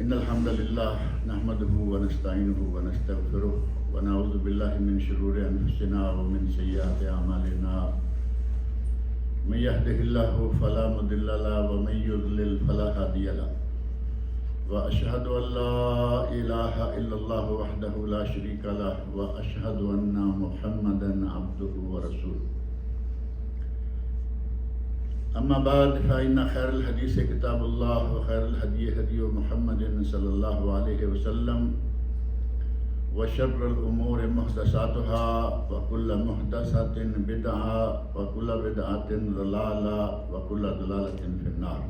إن الحمد لله نحمده ونستعينه ونستغفره ونعوذ بالله من شرور أنفسنا ومن سيئات أعمالنا من يهده الله فلا مضل له ومن يضلل فلا هادي له وأشهد أن لا إله إلا الله وحده لا شريك له وأشهد أن محمدا عبده ورسوله أما بعد فإن خير الحديث كتاب الله وخير الهدي هدي محمد صلى الله عليه وسلم وشر الأمور محدثاتها وكل محدثة بدعة وكل بدعة ضلالة وكل ضلالة في النار.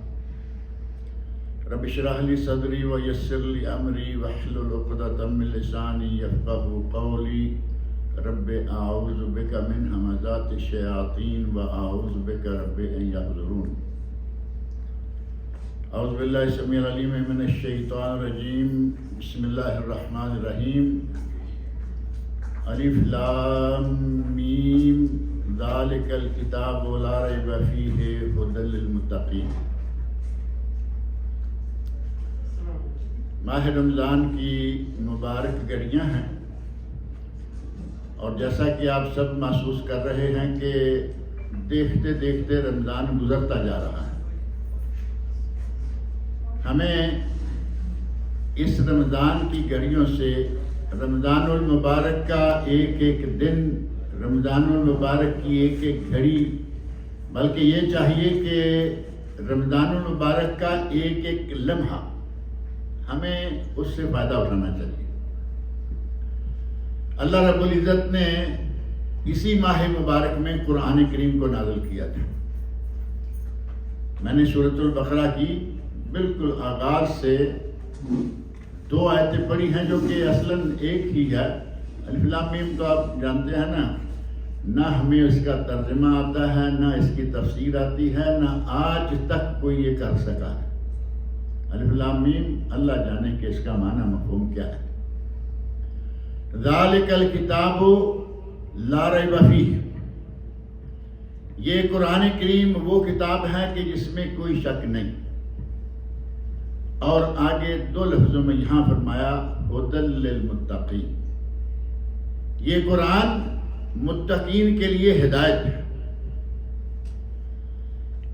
رب اشرح لي صدري ويسر لي أمري واحلل عقدة من لساني يفقهوا قولي. رب اعوذ بک من همزات الشیاطین و اعوذ بک رب ان یحضرون. اعوذ باللہ السمیع العلیم من الشیطان الرجیم. بسم اللہ الرحمن الرحیم. الف لام میم ذالک الکتاب لا ریب فیہ ھدی للمتقین. ماہ رمضان کی مبارک گھڑیاں ہیں اور جیسا کہ آپ سب محسوس کر رہے ہیں کہ دیکھتے دیکھتے رمضان گزرتا جا رہا ہے. ہمیں اس رمضان کی گھڑیوں سے رمضان المبارک کا ایک ایک دن، رمضان المبارک کی ایک ایک گھڑی، بلکہ یہ چاہیے کہ رمضان المبارک کا ایک ایک لمحہ ہمیں اس سے فائدہ اٹھانا چاہیے. اللہ رب العزت نے اسی ماہ مبارک میں قرآن کریم کو نازل کیا تھا. میں نے سورۃ البقرہ کی بالکل آغاز سے 2 آیتیں پڑھی ہیں جو کہ اصلاً ایک ہی ہے. الف لام میم تو آپ جانتے ہیں نا، نہ ہمیں اس کا ترجمہ آتا ہے، نہ اس کی تفسیر آتی ہے، نہ آج تک کوئی یہ کر سکا ہے. الف لام میم اللہ جانے کہ اس کا معنی مفہوم کیا ہے. ذالک الکتاب لا ریب فیہ، یہ قرآن کریم وہ کتاب ہے کہ جس میں کوئی شک نہیں. اور آگے 2 لفظوں میں یہاں فرمایا ھدی للمتقین. یہ قرآن متقین کے لیے ہدایت ہے.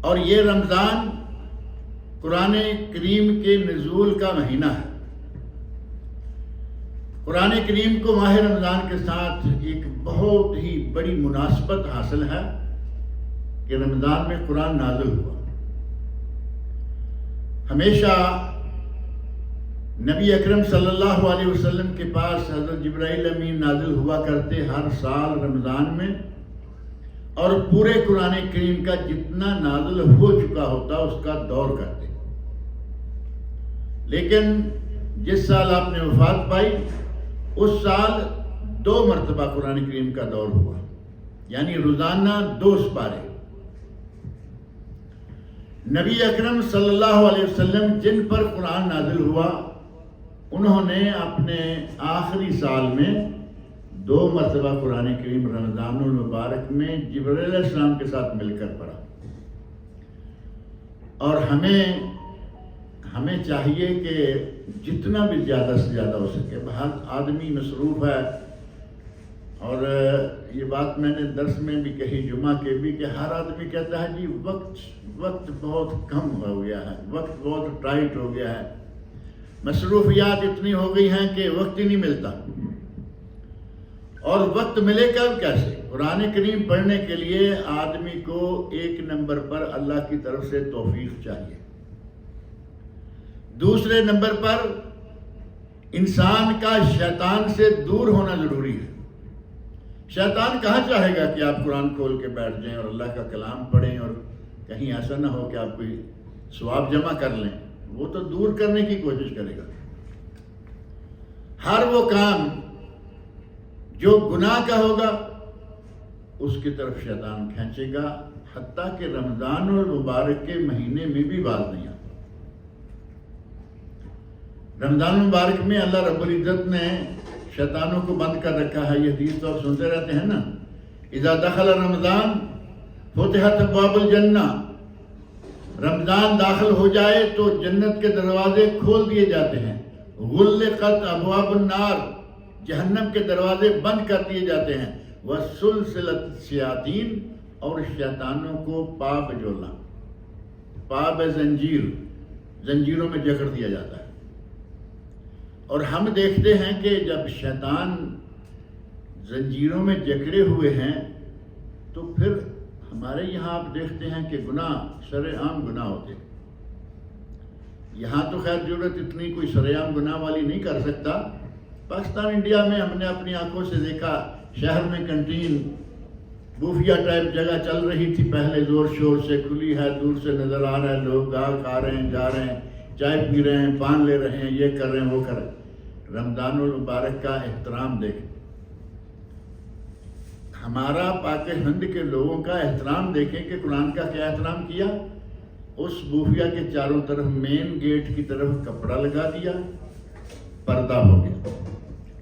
اور یہ رمضان قرآن کریم کے نزول کا مہینہ ہے. قرآن کریم کو ماہ رمضان کے ساتھ ایک بہت ہی بڑی مناسبت حاصل ہے کہ رمضان میں قرآن نازل ہوا. ہمیشہ نبی اکرم صلی اللہ علیہ وسلم کے پاس حضرت جبرائیل امین نازل ہوا کرتے ہر سال رمضان میں، اور پورے قرآن کریم کا جتنا نازل ہو چکا ہوتا اس کا دور کرتے. لیکن جس سال آپ نے وفات پائی اس سال 2 مرتبہ قرآن کریم کا دور ہوا، یعنی روزانہ 2 سپارے. نبی اکرم صلی اللہ علیہ وسلم جن پر قرآن نازل ہوا انہوں نے اپنے آخری سال میں 2 مرتبہ قرآن کریم رمضان المبارک میں جبرائیل علیہ السلام کے ساتھ مل کر پڑھا. اور ہمیں چاہیے کہ جتنا بھی زیادہ سے زیادہ ہو سکے. بہت آدمی مصروف ہے، اور یہ بات میں نے درس میں بھی کہی جمعہ کے بھی کہ ہر آدمی کہتا ہے جی وقت بہت کم ہو گیا ہے، وقت بہت ٹائٹ ہو گیا ہے، مصروفیات اتنی ہو گئی ہیں کہ وقت ہی نہیں ملتا. اور وقت ملے گا کیسے؟ قرآن کریم پڑھنے کے لیے آدمی کو 1 نمبر پر اللہ کی طرف سے توفیق چاہیے. دوسرے نمبر پر انسان کا شیطان سے دور ہونا ضروری ہے. شیطان کہاں چاہے گا کہ آپ قرآن کھول کے بیٹھ جائیں اور اللہ کا کلام پڑھیں اور کہیں ایسا نہ ہو کہ آپ کوئی ثواب جمع کر لیں. وہ تو دور کرنے کی کوشش کرے گا. ہر وہ کام جو گناہ کا ہوگا اس کی طرف شیطان کھینچے گا، حتیٰ کہ رمضان المبارک کے مہینے میں بھی باز نہیں آتا. رمضان المبارک میں اللہ رب العزت نے شیطانوں کو بند کر رکھا ہے. یہ حدیث تو آپ سنتے رہتے ہیں نا، اذا دخل رمضان فتحت ابواب الجنہ. رمضان داخل ہو جائے تو جنت کے دروازے کھول دیے جاتے ہیں، غلقت ابواب النار، جہنم کے دروازے بند کر دیے جاتے ہیں، وسلسلۃ الشیاطین، اور شیطانوں کو پا زنجیروں میں جکڑ دیا جاتا ہے۔ اور ہم دیکھتے ہیں کہ جب شیطان زنجیروں میں جکڑے ہوئے ہیں تو پھر ہمارے یہاں آپ دیکھتے ہیں کہ گناہ شرع عام گناہ ہوتے ہیں۔ یہاں تو خیر ضرورت اتنی کوئی شرع عام گناہ والی نہیں کر سکتا۔ پاکستان انڈیا میں ہم نے اپنی آنکھوں سے دیکھا، شہر میں کنٹین بوفیا ٹائپ جگہ چل رہی تھی، پہلے زور شور سے کھلی ہے، دور سے نظر آ رہا ہے، لوگ کھا رہے ہیں، جا رہے ہیں، چائے پی رہے ہیں، پان لے رہے ہیں، یہ کر رہے ہیں، وہ کر رہے ہیں۔ رمضان المبارک کا احترام دیکھیں، ہمارا پاک ہند کے لوگوں کا احترام دیکھیں کہ قرآن کا کیا احترام کیا۔ اس بوفیا کے چاروں طرف مین گیٹ کی طرف کپڑا لگا دیا، پردہ ہو گیا،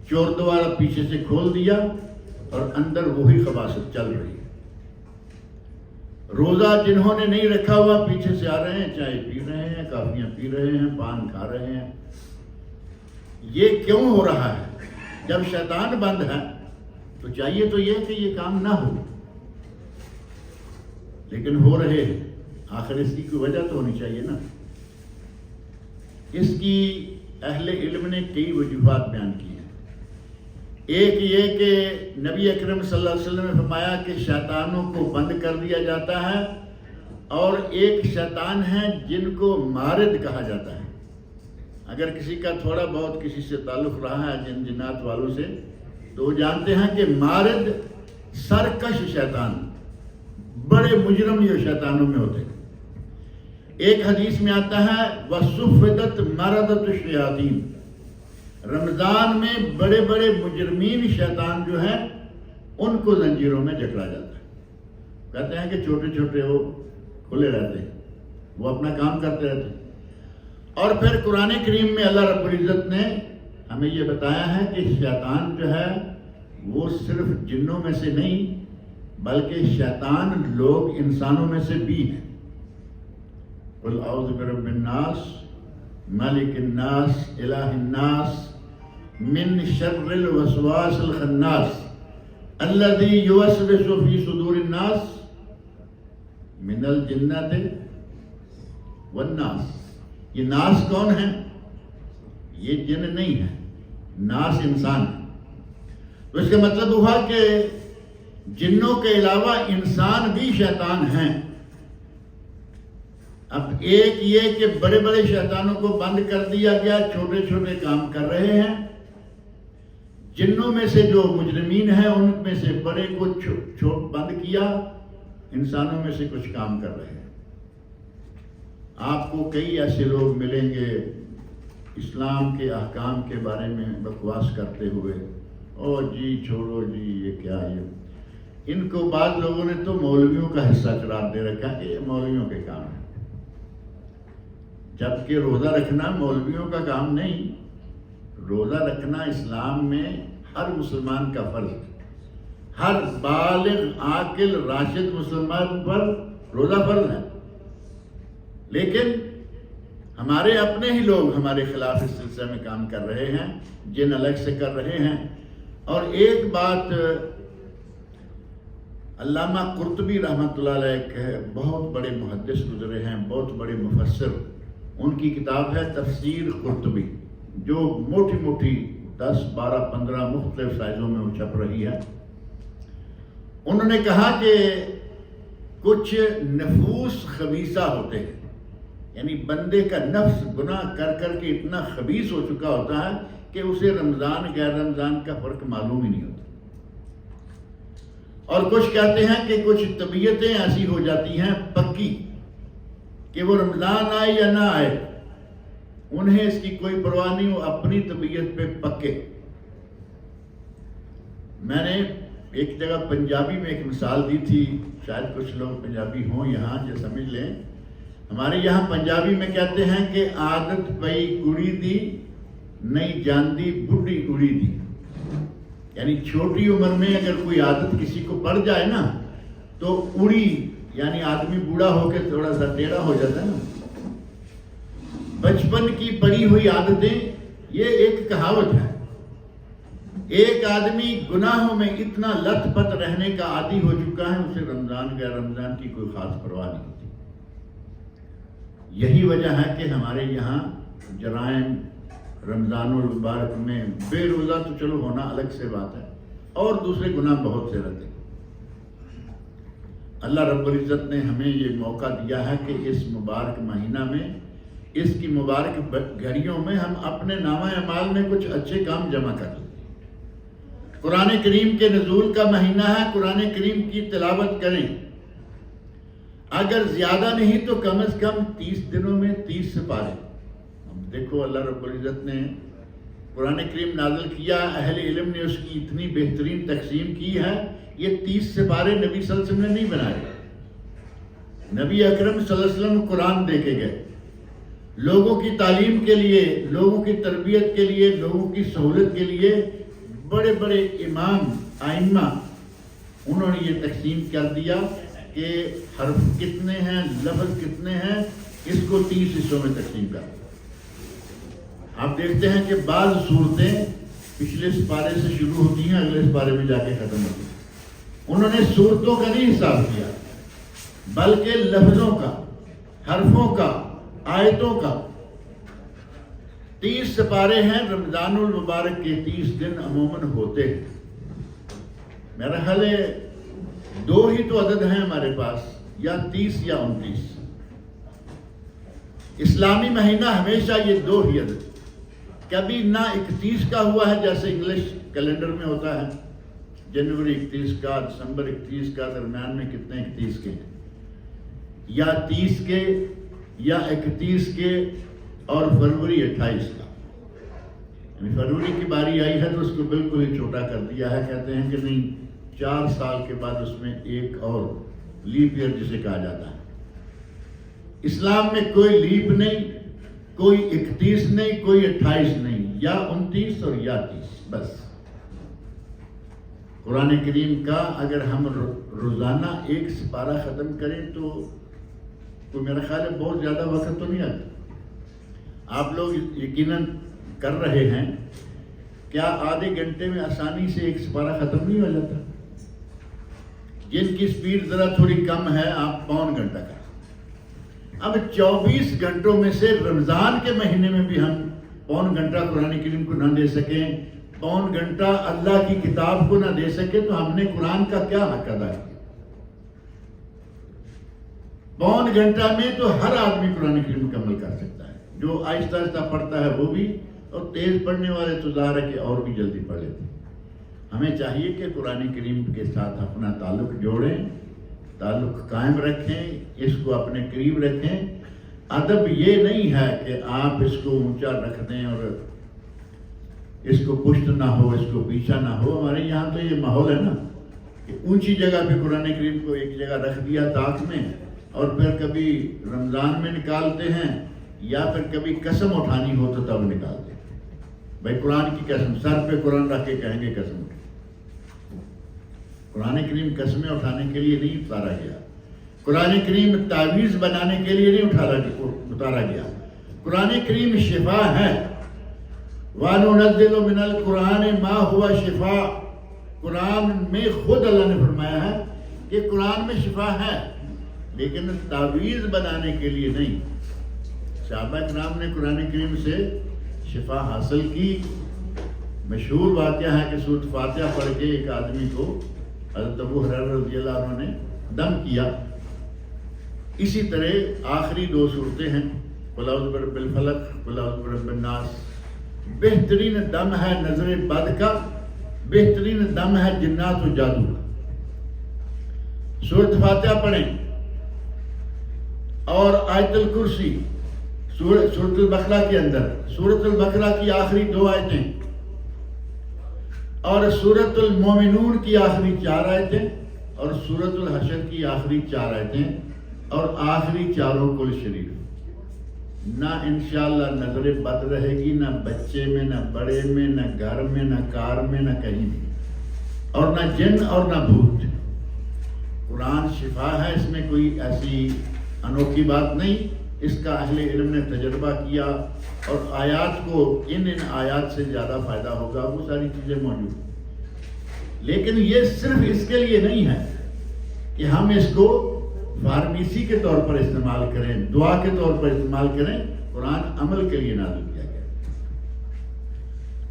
چور دوبارہ پیچھے سے کھول دیا اور اندر وہی خباثت چل رہی ہے۔ روزہ جنہوں نے نہیں رکھا ہوا پیچھے سے آ رہے ہیں، چائے پی رہے ہیں، کافیاں پی رہے ہیں، پان کھا رہے ہیں۔ یہ کیوں ہو رہا ہے؟ جب شیطان بند ہے تو چاہیے تو یہ کہ یہ کام نہ ہو، لیکن ہو رہے ہیں۔ آخر اس کی کوئی وجہ تو ہونی چاہیے نا۔ اس کی اہل علم نے کئی وجوہات بیان کی ہیں۔ ایک یہ کہ نبی اکرم صلی اللہ علیہ وسلم نے فرمایا کہ شیطانوں کو بند کر دیا جاتا ہے، اور ایک شیطان ہے جن کو مارد کہا جاتا ہے۔ اگر کسی کا تھوڑا بہت کسی سے تعلق رہا ہے جن جنات والوں سے تو وہ جانتے ہیں کہ مارد سرکش شیطان، بڑے مجرم یہ شیطانوں میں ہوتے ہیں۔ ایک حدیث میں آتا ہے وَصُفِّدَتْ مَرَدَةُ الشَّيَاطِينِ، رمضان میں بڑے بڑے مجرمین شیطان جو ہیں ان کو زنجیروں میں جکڑا جاتا ہے۔ کہتے ہیں کہ چھوٹے چھوٹے وہ کھلے رہتے ہیں، وہ اپنا کام کرتے رہتے ہیں۔ اور پھر قرآن کریم میں اللہ رب العزت نے ہمیں یہ بتایا ہے کہ شیطان جو ہے وہ صرف جنوں میں سے نہیں بلکہ شیطان لوگ انسانوں میں سے بھی ہیں۔ قُلْ أَعُوذُ بِرَبِّ النَّاسِ مَلِكِ النَّاسِ إِلَٰهِ النَّاسِ مِنْ شَرِّ الْوَسْوَاسِ الْخَنَّاسِ الَّذِي يُوَسْوِسُ فِي صُدُورِ النَّاسِ مِنَ الْجِنَّةِ وَالنَّاسِ۔ یہ ناس کون ہے؟ یہ جن نہیں ہے، ناس انسان ہے۔ تو اس کا مطلب ہوا کہ جنوں کے علاوہ انسان بھی شیطان ہیں۔ اب ایک یہ کہ بڑے بڑے شیطانوں کو بند کر دیا گیا، چھوٹے چھوٹے کام کر رہے ہیں۔ جنوں میں سے جو مجرمین ہیں ان میں سے بڑے کو بند کیا، انسانوں میں سے کچھ کام کر رہے ہیں۔ آپ کو کئی ایسے لوگ ملیں گے اسلام کے احکام کے بارے میں بکواس کرتے ہوئے، او جی چھوڑو جی یہ کیا ہے۔ ان کو بعض لوگوں نے تو مولویوں کا حصہ قرار دے رکھا کہ یہ مولویوں کے کام ہے، جبکہ روزہ رکھنا مولویوں کا کام نہیں۔ روزہ رکھنا اسلام میں ہر مسلمان کا فرض ہے۔ ہر بالغ عاقل راشد مسلمان پر روزہ فرض ہے، لیکن ہمارے اپنے ہی لوگ ہمارے خلاف اس سلسلے میں کام کر رہے ہیں، جن الگ سے کر رہے ہیں۔ اور ایک بات علامہ قرطبی رحمۃ اللہ علیہ بہت بڑے محدث گزرے ہیں، بہت بڑے مفسر، ان کی کتاب ہے تفسیر قرطبی، جو موٹی موٹی 10 12 15 مختلف سائزوں میں وہ چھپ رہی ہے۔ انہوں نے کہا کہ کچھ نفوس خبیثہ ہوتے ہیں، یعنی بندے کا نفس گناہ کر کر کے اتنا خبیث ہو چکا ہوتا ہے کہ اسے رمضان غیر رمضان کا فرق معلوم ہی نہیں ہوتا۔ اور کچھ کہتے ہیں کہ کچھ طبیعتیں ایسی ہو جاتی ہیں پکی کہ وہ رمضان آئے یا نہ آئے انہیں اس کی کوئی پرواہ نہیں، وہ اپنی طبیعت پہ پکے۔ میں نے ایک جگہ پنجابی میں ایک مثال دی تھی، شاید کچھ لوگ پنجابی ہوں یہاں جو سمجھ لیں۔ ہمارے یہاں پنجابی میں کہتے ہیں کہ عادت پئی کڑی دی نہیں جاندی بڈھی اڑی دی، یعنی چھوٹی عمر میں اگر کوئی عادت کسی کو پڑ جائے نا تو اڑی یعنی آدمی بوڑھا ہو کے تھوڑا سا ٹیڑھا ہو جاتا ہے نا. بچپن کی پڑی ہوئی عادتیں، یہ ایک کہاوت ہے. ایک آدمی گناہوں میں اتنا لت پت رہنے کا عادی ہو چکا ہے، اسے رمضان غیر رمضان کی کوئی خاص پرواہ نہیں ہوتی. یہی وجہ ہے کہ ہمارے یہاں جرائم رمضان المبارک میں بے روزہ تو چلو ہونا الگ سے بات ہے، اور دوسرے گناہ بہت سے رہتے ہیں. اللہ رب العزت نے ہمیں یہ موقع دیا ہے کہ اس مبارک مہینہ میں، اس کی مبارک گھڑیوں میں ہم اپنے نامہ اعمال میں کچھ اچھے کام جمع کر لیں. قرآن کریم کے نزول کا مہینہ ہے، قرآن کریم کی تلاوت کریں. اگر زیادہ نہیں تو کم از کم 30 دنوں میں 30 سپارے. دیکھو اللہ رب العزت نے قرآن کریم نازل کیا، اہل علم نے اس کی اتنی بہترین تقسیم کی ہے. یہ 30 سپارے نبی صلی اللہ علیہ وسلم نے نہیں بنائے. نبی اکرم صلی اللہ علیہ وسلم قرآن دے کے گئے، لوگوں کی تعلیم کے لیے، لوگوں کی تربیت کے لیے، لوگوں کی سہولت کے لیے. بڑے بڑے امام ائمہ انہوں نے یہ تقسیم کر دیا کہ حرف کتنے ہیں، لفظ کتنے ہیں، اس کو 30 حصوں میں تقسیم کر دیا. آپ دیکھتے ہیں کہ بعض صورتیں پچھلے سپارے سے شروع ہوتی ہیں، اگلے سپارے میں جا کے ختم ہوتی ہیں. انہوں نے صورتوں کا نہیں حساب کیا، بلکہ لفظوں کا، حرفوں کا، آیتوں کا. 30 سپارے ہیں. رمضان المبارک کے 30 دن عموماً ہوتے ہیں. میرا خیال ہے 2 ہی تو عدد ہیں ہمارے پاس، یا 30 یا 29. اسلامی مہینہ ہمیشہ یہ 2 ہی عدد، کبھی نہ 31 کا ہوا ہے جیسے انگلش کیلنڈر میں ہوتا ہے، جنوری 31 کا، دسمبر 31 کا، درمیان میں کتنے 31 کے ہیں، یا 30 کے، یا 31 کے، اور فروری 28 کا. یعنی فروری کی باری آئی ہے تو اس کو بالکل ہی چھوٹا کر دیا ہے. کہتے ہیں کہ نہیں، 4 سال کے بعد اس میں ایک اور لیپ ایئر جسے کہا جاتا ہے. اسلام میں کوئی لیپ نہیں، کوئی 31 نہیں، کوئی 28 نہیں، یا 29 اور یا 30 بس. قرآن کریم کا اگر ہم روزانہ 1 سپارہ ختم کریں تو میرا خیال ہے بہت زیادہ وقت تو نہیں آتا. آپ لوگ یقیناً کر رہے ہیں. کیا آدھے گھنٹے میں آسانی سے 1 سپارہ ختم نہیں ہو جاتا؟ جن کی سپیڈ ذرا تھوڑی کم ہے، آپ پون گھنٹہ کریں. اب 24 گھنٹوں میں سے رمضان کے مہینے میں بھی ہم پون گھنٹہ قرآن کریم کو نہ دے سکیں، پون گھنٹہ اللہ کی کتاب کو نہ دے سکیں، تو ہم نے قرآن کا کیا حق ادا کیا؟ پون گھنٹہ میں تو ہر آدمی قرآن کریم مکمل کر سکتا ہے. جو آہستہ آہستہ پڑھتا ہے وہ بھی، اور تیز پڑھنے والے تو ظاہر ہے کہ اور بھی جلدی پڑھ لیتے ہیں. ہمیں چاہیے کہ قرآن کریم کے ساتھ اپنا تعلق جوڑیں، تعلق قائم رکھیں، اس کو اپنے قریب رکھیں. ادب یہ نہیں ہے کہ آپ اس کو اونچا رکھ دیں اور اس کو پشت نہ ہو، اس کو پیچھا نہ ہو. ہمارے یہاں تو یہ ماحول ہے نا کہ اونچی جگہ پہ قرآن کریم کو ایک جگہ رکھ دیا طاق میں، اور پھر کبھی رمضان میں نکالتے ہیں، یا پھر کبھی قسم اٹھانی ہو تو تب نکالتے ہیں. بھائی قرآن کی قسم، سر پہ قرآن رکھ کے کہیں گے قسم اٹھے. قرآن کریم قسمیں اٹھانے کے لیے نہیں اتارا گیا. قرآن کریم تعویذ بنانے کے لیے نہیں اتارا گیا. قرآن کریم شفا ہے. وَنُنَزِّلُ مِنَ الْقُرْآنِ مَا هُوَ شِفَاء. قرآن میں خود اللہ نے فرمایا ہے کہ قرآن میں شفا ہے، لیکن تعویذ بنانے کے لیے نہیں. صحابہ کرام نے قرآن کریم سے شفا حاصل کی. مشہور واقعہ ہے کہ سورۃ فاتحہ پڑھ کے ایک آدمی کو حضرت ابو ہریرہ رضی اللہ عنہ نے دم کیا. اسی طرح آخری 2 صورتیں ہیں، قل اعوذ برب الفلق، قل اعوذ برب الناس. بہترین دم ہے نظر بد کا، بہترین دم ہے جنات و جادو کا. سورۃ فاتحہ پڑھیں، اور آیت الکرسی سورۃ البقرہ کے اندر، سورۃ البقرہ کی آخری 2 آیتیں، اور سورۃ المومنون کی آخری 4 آیتیں، اور سورۃ الحشر کی آخری 4 آیتیں، اور آخری 4 کل شریف. نہ انشاءاللہ نظر بد رہے گی، نہ بچے میں، نہ بڑے میں، نہ گھر میں، نہ کار میں، نہ کہیں بھی، اور نہ جن اور نہ بھوت. قرآن شفا ہے، اس میں کوئی ایسی انوکھی بات نہیں، اس کا اہل علم نے تجربہ کیا اور آیات کو ان آیات سے زیادہ فائدہ ہوگا، وہ ساری چیزیں موجود ہیں۔ لیکن یہ صرف اس کے لیے نہیں ہے کہ ہم اس کو فارمیسی کے طور پر استعمال کریں، دعا کے طور پر استعمال کریں، قرآن عمل کے لیے نازل کیا گیا۔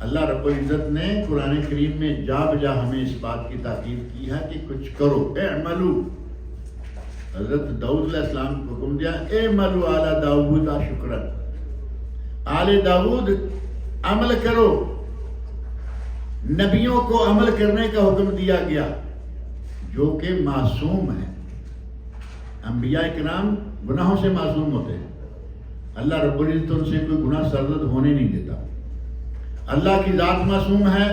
اللہ رب العزت نے قرآن کریم میں جا بجا ہمیں اس بات کی تاکید کی ہے کہ کچھ کرو، اعملو۔ حضرت داؤد علیہ السلام کو حکم دیا، اعملو آل داؤد شکرا، آل داؤد عمل کرو۔ نبیوں کو عمل کرنے کا حکم دیا گیا جو کہ معصوم ہیں۔ انبیاء کرام گناہوں سے معصوم ہوتے ہیں، اللہ رب العزت ان سے کوئی گناہ سرزد ہونے نہیں دیتا۔ اللہ کی ذات معصوم ہے،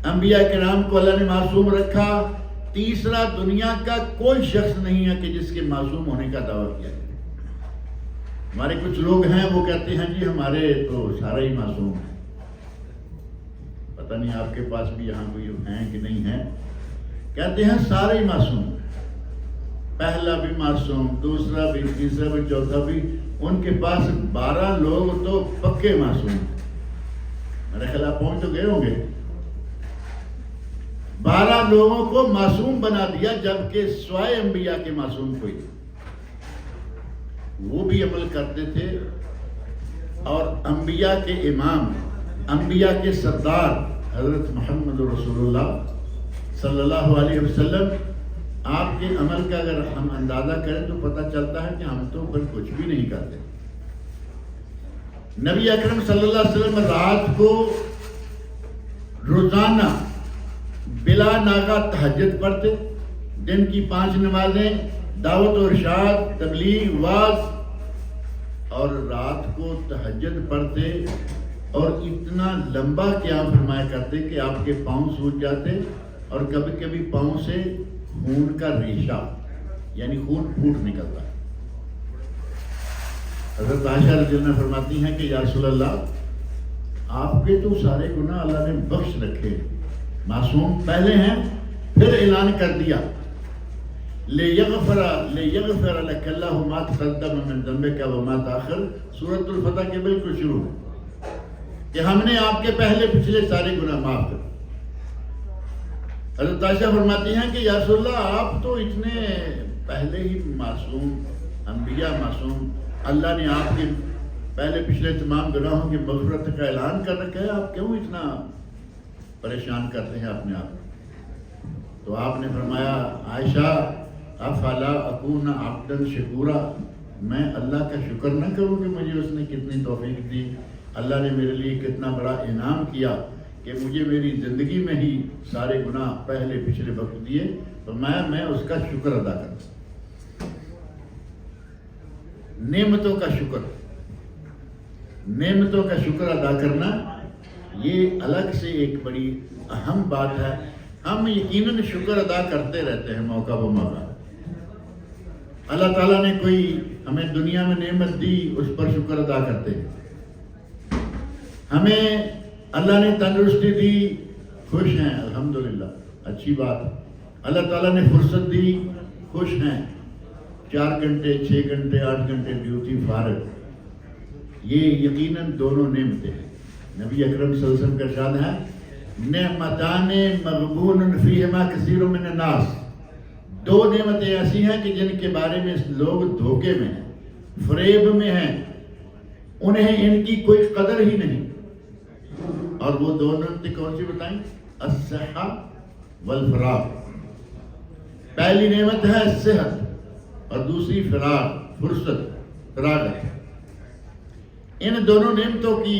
انبیاء کرام کو اللہ نے معصوم رکھا۔ تیسرا دنیا کا کوئی شخص نہیں ہے کہ جس کے معصوم ہونے کا دعویٰ کیا جائے۔ ہمارے کچھ لوگ ہیں وہ کہتے ہیں جی ہمارے تو سارا ہی معصوم ہے۔ پتہ نہیں آپ کے پاس بھی یہاں کوئی ہیں کہ نہیں ہیں، کہتے ہیں سارے ہی معصوم، پہلا بھی معصوم، دوسرا بھی، تیسرا بھی، چوتھا بھی۔ ان کے پاس 12 لوگ تو پکے معصوم ہیں، میرے خیال آپ پہنچ تو گئے ہوں گے۔ 12 لوگوں کو معصوم بنا دیا، جبکہ سوائے انبیاء کے معصوم کوئی، وہ بھی عمل کرتے تھے۔ اور انبیاء کے امام، انبیاء کے سردار حضرت محمد رسول اللہ صلی اللہ علیہ وسلم، آپ کے عمل کا اگر ہم اندازہ کریں تو پتہ چلتا ہے کہ ہم تو پھر کچھ بھی نہیں کرتے۔ نبی اکرم صلی اللہ علیہ وسلم رات کو روزانہ بلا ناغہ تہجد پڑھتے، دن کی 5 نمازیں، دعوت و ارشاد، تبلیغ، واعظ، اور رات کو تہجد پڑھتے اور اتنا لمبا قیام فرمایا کرتے کہ آپ کے پاؤں سوج جاتے اور کبھی کبھی پاؤں سے خون کا ریشہ یعنی خون پھوٹ نکلتا۔ حضرت عائشہ رضی اللہ عنہا فرماتی ہیں کہ یا رسول اللہ، آپ کے تو سارے گناہ اللہ نے بخش رکھے، معصوم پہلے ہیں، پھر اعلان کر دیا لِيَغْفِرَ لَكَ اللَّهُ مَا تَقَدَّمَ مِن ذَنبِكَ وَمَا تَأَخَّرَ، سورۃ الفتح کے بالکل شروع کہ ہم نے آپ کے پہلے پچھلے سارے گناہ معاف کر۔ حضرت عائشہ فرماتی ہیں کہ یا رسول اللہ، آپ تو اتنے پہلے ہی معصوم، انبیاء معصوم، اللہ نے آپ کے پہلے پچھلے تمام گناہوں کی مغفرت کا اعلان کر رکھا ہے، آپ کیوں اتنا پریشان کرتے ہیں اپنے آپ کو؟ تو آپ نے فرمایا، عائشہ افلا اکون عبدا شکورا، میں اللہ کا شکر نہ کروں کہ مجھے اس نے کتنی توفیق دی، اللہ نے میرے لیے کتنا بڑا انعام کیا کہ مجھے میری زندگی میں ہی سارے گناہ پہلے پچھلے وقت دیے، فرمایا میں اس کا شکر ادا کرتا۔ نعمتوں کا شکر، نعمتوں کا شکر ادا کرنا یہ الگ سے ایک بڑی اہم بات ہے۔ ہم یقیناً شکر ادا کرتے رہتے ہیں موقع بہ موقع۔ اللہ تعالیٰ نے کوئی ہمیں دنیا میں نعمت دی، اس پر شکر ادا کرتے ہیں۔ ہمیں اللہ نے تندرستی دی، خوش ہیں الحمدللہ، اچھی بات۔ اللہ تعالیٰ نے فرصت دی، خوش ہیں، 4 گھنٹے 6 گھنٹے 8 گھنٹے ڈیوٹی فارغ، یہ یقیناً دونوں نعمتیں ہیں۔ نبی اکرم صلی اللہ علیہ وسلم کا ارشاد ہے، نعمتان مغبون فیہما کثیر من الناس، 2 نعمتیں ایسی ہیں کہ جن کے بارے میں لوگ دھوکے میں ہیں، فریب میں ہیں، انہیں ان کی کوئی قدر ہی نہیں۔ اور وہ 2 نعمتیں کون سی بتائیں؟ الصحہ والفراغ۔ پہلی نعمت ہے صحت اور دوسری فراغ، فرصت، فراغت۔ ان دونوں نعمتوں کی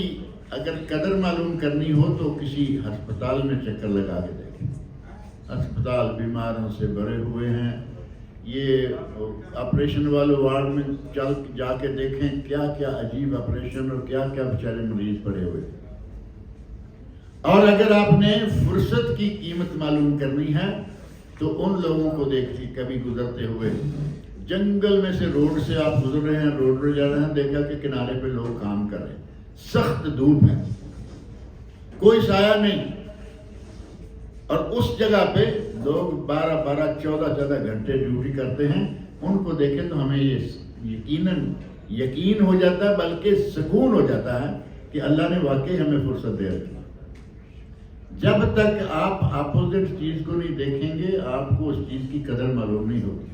اگر قدر معلوم کرنی ہو تو کسی ہسپتال میں چکر لگا کے دیکھیں۔ ہسپتال بیماروں سے بھرے ہوئے ہیں، یہ آپریشن والے وارڈ میں جا کے دیکھیں کیا کیا عجیب آپریشن اور کیا کیا بیچارے مریض پڑے ہوئے۔ اور اگر آپ نے فرصت کی قیمت معلوم کرنی ہے تو ان لوگوں کو دیکھیے کبھی گزرتے ہوئے، جنگل میں سے روڈ سے آپ گزر رہے ہیں، روڈ پر جا رہے ہیں، دیکھا کہ کنارے پہ لوگ کام کر رہے ہیں، سخت دھوپ ہے، کوئی سایہ نہیں، اور اس جگہ پہ لوگ 12-14 گھنٹے ڈیوٹی کرتے ہیں، ان کو دیکھیں تو ہمیں یہ یقین ہو جاتا ہے، بلکہ سکون ہو جاتا ہے کہ اللہ نے واقعی ہمیں فرصت دے رکھی۔ جب تک آپ اپوزٹ چیز کو نہیں دیکھیں گے، آپ کو اس چیز کی قدر معلوم نہیں ہوگی۔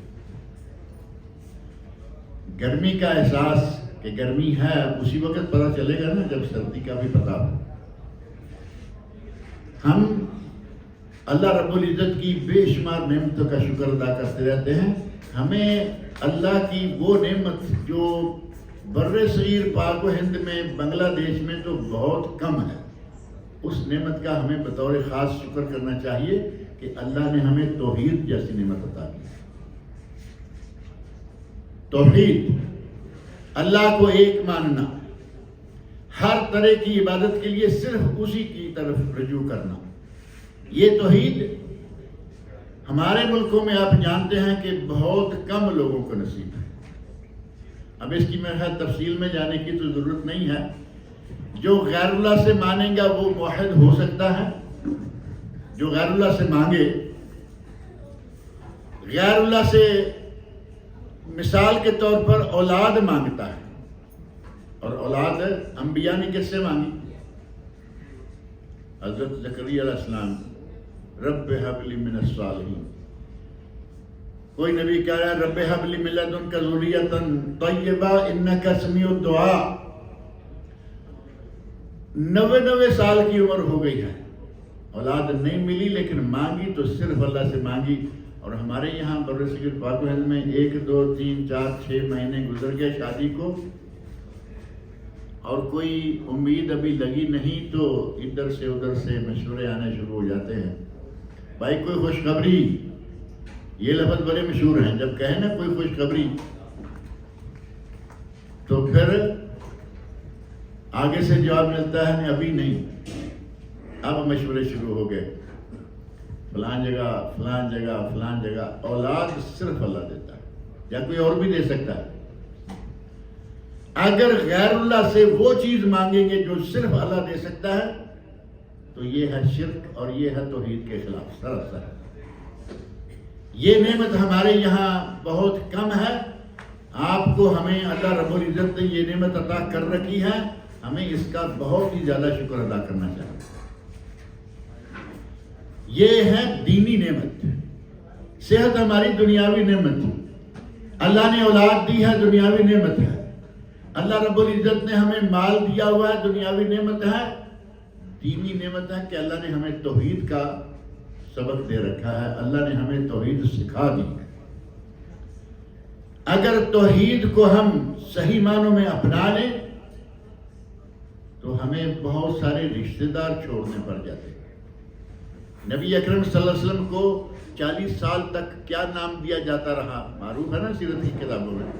گرمی کا احساس کہ گرمی ہے اسی وقت پتہ چلے گا نا جب سردی کا بھی پتہ ہو۔ ہم اللہ رب العزت کی بے شمار نعمتوں کا شکر ادا کرتے رہتے ہیں۔ ہمیں اللہ کی وہ نعمت جو بر صغیر پاک و ہند میں، بنگلہ دیش میں تو بہت کم ہے، اس نعمت کا ہمیں بطور خاص شکر کرنا چاہیے کہ اللہ نے ہمیں توحید جیسی نعمت عطا کی۔ توحید، اللہ کو ایک ماننا، ہر طرح کی عبادت کے لیے صرف اسی کی طرف رجوع کرنا، یہ توحید ہمارے ملکوں میں آپ جانتے ہیں کہ بہت کم لوگوں کو نصیب ہے۔ اب اس کی میرے خیال تفصیل میں جانے کی تو ضرورت نہیں ہے۔ جو غیر اللہ سے مانیں گا وہ موحد ہو سکتا ہے، جو غیر اللہ سے مانگے، غیر اللہ سے مثال کے طور پر اولاد مانگتا ہے، اور اولاد انبیاء نے کس سے مانگی؟ حضرت زکریا علیہ السلام، رب ہب لی من الصالحین۔ کوئی نبی کہہ رہا ہے رب ہب لی من لدنک ذریۃ طیبہ انک سمیع الدعاء۔ 99 سال کی عمر ہو گئی ہے، اولاد نہیں ملی، لیکن مانگی تو صرف اللہ سے مانگی۔ اور ہمارے یہاں بر صغیر پاک و ہند میں 1 2 3 4 6 مہینے گزر گئے شادی کو، اور کوئی امید ابھی لگی نہیں تو ادھر سے ادھر سے مشورے آنے شروع ہو جاتے ہیں، بھائی کوئی خوشخبری۔ یہ لفظ بڑے مشہور ہیں، جب کہیں نا کوئی خوشخبری تو پھر آگے سے جواب ملتا ہے نہیں ابھی نہیں، اب مشورے شروع ہو گئے، فلان جگہ فلان جگہ فلان جگہ۔ اولاد صرف اللہ دیتا ہے، یا کوئی اور بھی دے سکتا ہے۔ اگر غیر اللہ سے وہ چیز مانگیں گے جو صرف اللہ دے سکتا ہے تو یہ ہے شرک، اور یہ ہے توحید کے خلاف سراسر۔ یہ نعمت ہمارے یہاں بہت کم ہے، آپ کو ہمیں اللہ رب العزت نے یہ نعمت عطا کر رکھی ہے، ہمیں اس کا بہت ہی زیادہ شکر ادا کرنا چاہیے۔ یہ ہے دینی نعمت۔ صحت ہماری دنیاوی نعمت ہے، اللہ نے اولاد دی ہے، دنیاوی نعمت ہے۔ اللہ رب العزت نے ہمیں مال دیا ہوا ہے، دنیاوی نعمت ہے۔ دینی نعمت ہے کہ اللہ نے ہمیں توحید کا سبق دے رکھا ہے، اللہ نے ہمیں توحید سکھا دی ہے۔ اگر توحید کو ہم صحیح معنوں میں اپنا لیں تو ہمیں بہت سارے رشتہ دار چھوڑنے پڑ جاتے ہیں۔ نبی اکرم صلی اللہ علیہ وسلم کو 40 سال تک کیا نام دیا جاتا رہا؟ معروف ہے نا سیرت کی کتابوں میں،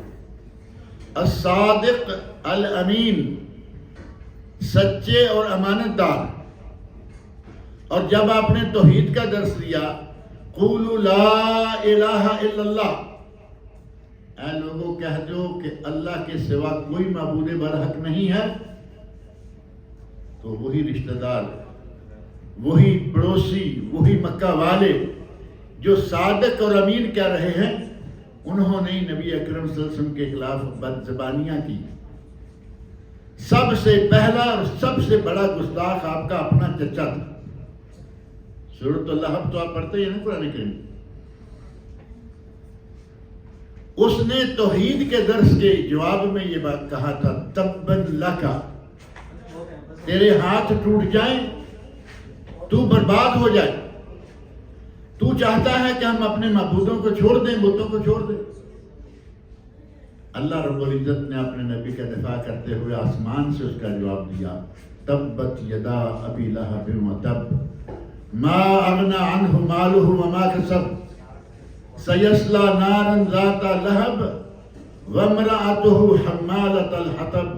الصادق الامین، سچے اور امانت دار۔ اور جب آپ نے توحید کا درس دیا، قولوا لا الہ الا اللہ، اے لوگوں کہہ دو کہ اللہ کے سوا کوئی معبود برحق نہیں ہے، تو وہی رشتہ دار، وہی پڑوسی، وہی مکہ والے جو صادق اور امین کہہ رہے ہیں، انہوں نے نبی اکرم صلی اللہ علیہ وسلم کے خلاف بد زبانیاں کی۔ سب سے پہلا اور سب سے بڑا گستاخ آپ کا اپنا چچا تھا۔ سورۃ اللہب تو آپ پڑھتے ہیں نا قرآن کریم، اس نے توحید کے درس کے جواب میں یہ بات کہا تھا، تبت لکا، تیرے ہاتھ ٹوٹ جائیں، تو برباد ہو جائے۔ تو چاہتا ہے کہ ہم اپنے معبودوں کو چھوڑ دیں، بتوں کو چھوڑ دیں؟ اللہ رب العزت نے اپنے نبی کا دفاع کرتے ہوئے آسمان سے اس کا جواب دیا، تبت یدا ابی لہب وتب ما اغنى عنه ماله وما كسب سيصلى نارا ذات لهب وامرأته حمالة الحطب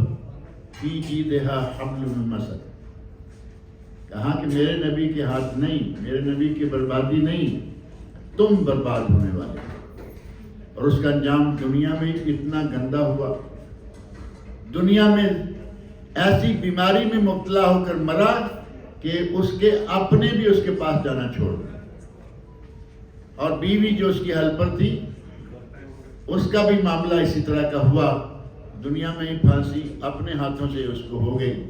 في جيدها حبل من مسد۔ کہا کہ میرے نبی کے ہاتھ نہیں، میرے نبی کی بربادی نہیں، تم برباد ہونے والے۔ اور اس کا انجام دنیا میں اتنا گندا ہوا، دنیا میں ایسی بیماری میں مبتلا ہو کر مرا کہ اس کے اپنے بھی اس کے پاس جانا چھوڑ دیا۔ اور بیوی جو اس کی ہیلپر تھی اس کا بھی معاملہ اسی طرح کا ہوا، دنیا میں ہی پھانسی اپنے ہاتھوں سے اس کو ہو گئی۔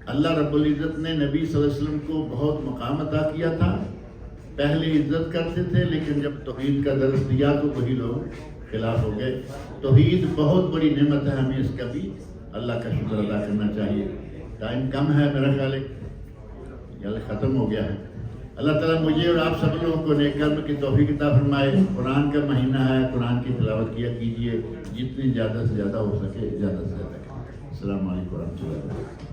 اللہ رب العزت نے نبی صلی اللہ علیہ وسلم کو بہت مقام عطا کیا تھا، پہلے عزت کرتے تھے، لیکن جب توحید کا درس دیا تو وہی لوگ خلاف ہو گئے۔ توحید بہت بڑی نعمت ہے، ہمیں اس کا بھی اللہ کا شکر ادا کرنا چاہیے۔ ٹائم کم ہے میرا خیال ہے، یہ ختم ہو گیا ہے۔ اللہ تعالیٰ مجھے اور آپ سب لوگوں کو نیک کام کی توفیق عطا فرمائے۔ قرآن کا مہینہ ہے، قرآن کی تلاوت کیا کیجیے، جتنی زیادہ سے زیادہ ہو سکے زیادہ سے زیادہ۔ السلام علیکم ورحمۃ اللہ۔